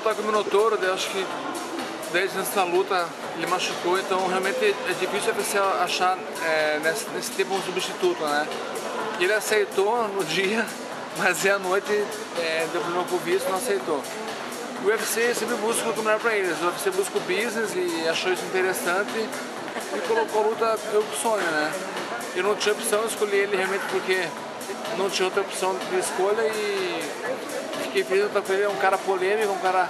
lutar com o Minotauro, eu acho que 10 anos da luta ele machucou, então realmente é difícil você achar nesse tempo um substituto, né? E ele aceitou no dia, mas à noite deu problema com o visto, não aceitou. O UFC sempre busca o melhor para eles, o UFC busca o business e achou isso interessante e colocou a luta eu que sonho, né? Eu não tinha opção, escolhi ele realmente porque não tinha outra opção de escolha e fiquei feliz de lutar com ele. É um cara polêmico, um cara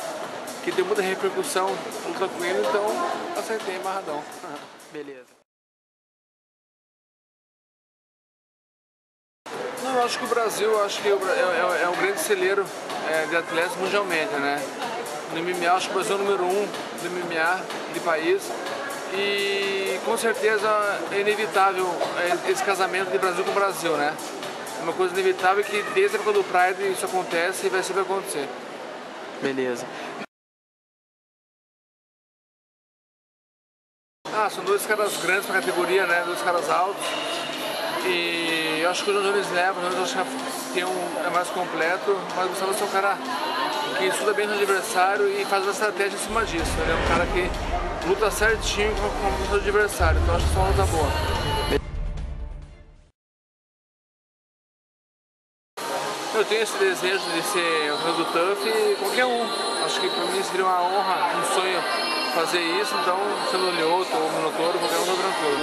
que tem muita repercussão lutar com ele, então aceitei amarradão. Beleza. Não, eu acho que o Brasil é um grande celeiro de atletas mundialmente, né? No MMA, acho que o Brasil é o número 1 do MMA de país e com certeza é inevitável esse casamento de Brasil com Brasil, né? É uma coisa inevitável que desde a época do Pride isso acontece e vai sempre acontecer. Beleza. São dois caras grandes para a categoria, né? Dois caras altos. E eu acho que o John Jones leva, eu acho que é mais completo, mas o Gustavo é um cara que estuda bem no adversário e faz uma estratégia em cima disso. Ele é um cara que luta certinho com o seu adversário, então acho que é uma luta boa. Eu tenho esse desejo de ser o rei do TUF e qualquer um. Acho que para mim seria uma honra, um sonho fazer isso, então sendo o Lyoto ou o Minotauro, qualquer um tá tranquilo.